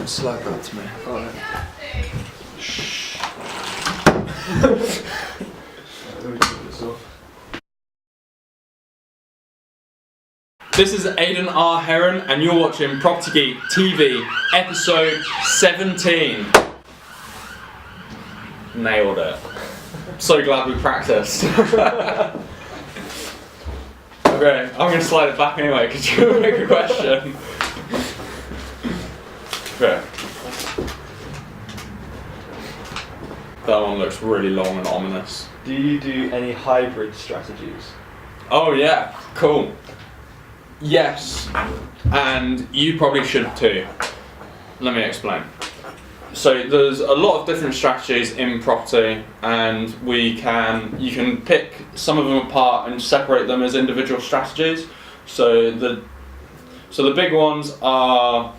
Slide that to me. Alright. Shh. This is Aidan R. Heron, and you're watching Property Geek TV, episode 17. Nailed it. So glad we practiced. Okay, I'm going to slide it back anyway, because you'll make a question. Okay. That one looks really long and ominous. Do you do any hybrid strategies? Oh yeah, cool. Yes, and you probably should too. Let me explain. So there's a lot of different strategies in property, and you can pick some of them apart and separate them as individual strategies. So the big ones are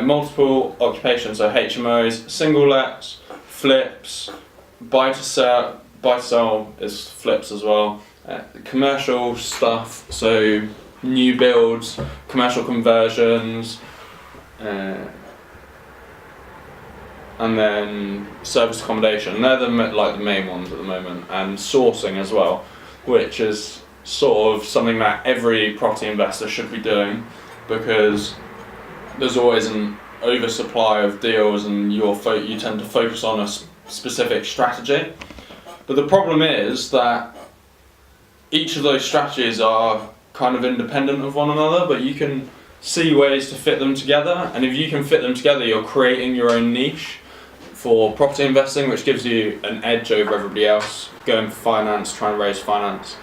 multiple occupation, so HMOs, single lets, flips, buy to sell is flips as well. Commercial stuff, so new builds, commercial conversions, and then service accommodation. They're the main ones at the moment, and sourcing as well, which is sort of something that every property investor should be doing, because there's always an oversupply of deals, and you tend to focus on a specific strategy. But the problem is that each of those strategies are kind of independent of one another, but you can see ways to fit them together, and if you can fit them together, you're creating your own niche for property investing, which gives you an edge over everybody else going for finance, trying to raise finance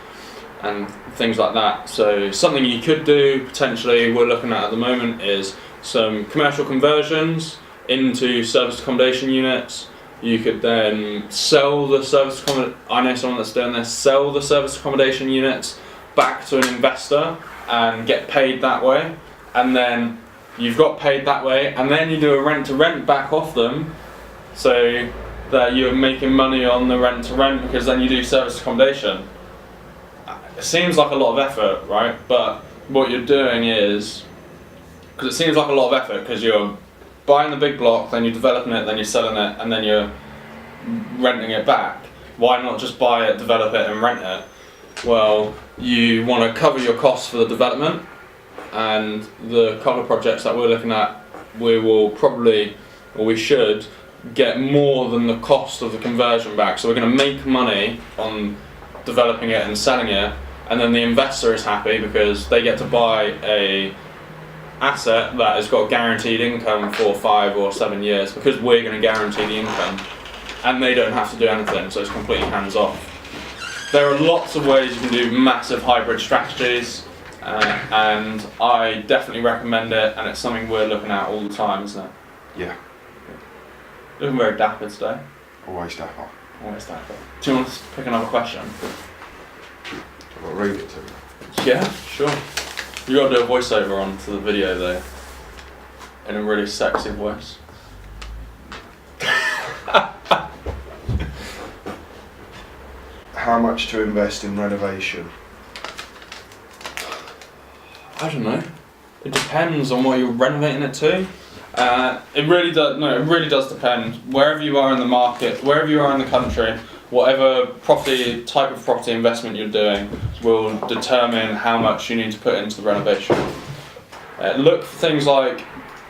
and things like that. So something you could do potentially, we're looking at the moment, is some commercial conversions into service accommodation units. You could then sell the service accommodation, I know someone that's doing this, sell the service accommodation units back to an investor and get paid that way, and then you've got paid that way, and then you do a rent to rent back off them, so that you're making money on the rent to rent, because then you do service accommodation. It seems like a lot of effort, right? But what you're doing is, because it seems like a lot of effort, because you're buying the big block, then you're developing it, then you're selling it, and then you're renting it back. Why not just buy it, develop it, and rent it? Well, you want to cover your costs for the development, and the couple of projects that we're looking at, we should get more than the cost of the conversion back. So we're going to make money on developing it and selling it, and then the investor is happy because they get to buy a asset that has got guaranteed income for 5 or 7 years, because we're going to guarantee the income, and they don't have to do anything, so it's completely hands off. There are lots of ways you can do massive hybrid strategies, and I definitely recommend it, and it's something we're looking at all the time, isn't it? Yeah. Looking very dapper today. Always dapper. Always dapper. Do you want to pick another question? I've got to read it to you. Yeah, sure. You got to do a voiceover onto the video though, in a really sexy voice. How much to invest in renovation? I don't know. It depends on what you're renovating it to. It really does depend. Wherever you are in the market, wherever you are in the country, whatever type of property investment you're doing will determine how much you need to put into the renovation. Look for things like,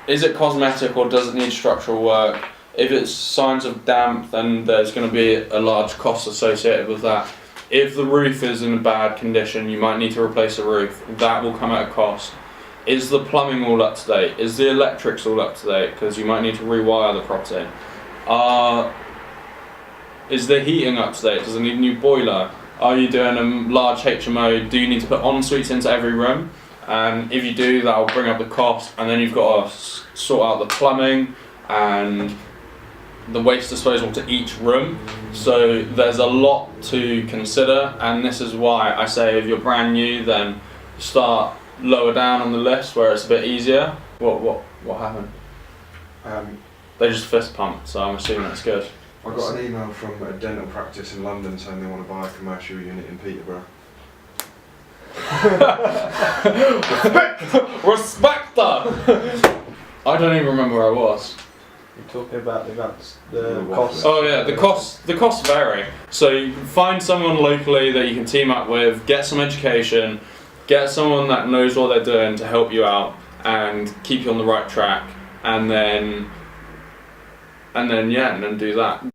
is it cosmetic or does it need structural work? If it's signs of damp, then there's going to be a large cost associated with that. If the roof is in a bad condition, you might need to replace the roof. That will come at a cost. Is the plumbing all up to date? Is the electrics all up to date? Because you might need to rewire the property. Is the heating up to date? Does it need a new boiler? Are you doing a large HMO? Do you need to put en-suites into every room? And if you do, that will bring up the cost, and then you've got to sort out the plumbing and the waste disposal to each room. So there's a lot to consider, and this is why I say if you're brand new, then start lower down on the list where it's a bit easier. What happened? They just fist pumped, so I'm assuming that's good. I got an email from a dental practice in London saying they want to buy a commercial unit in Peterborough. Respect her! I don't even remember where I was. You're talking about the grants, the The costs. Oh yeah, the costs vary. So you can find someone locally that you can team up with, get some education, get someone that knows what they're doing to help you out and keep you on the right track, and then do that.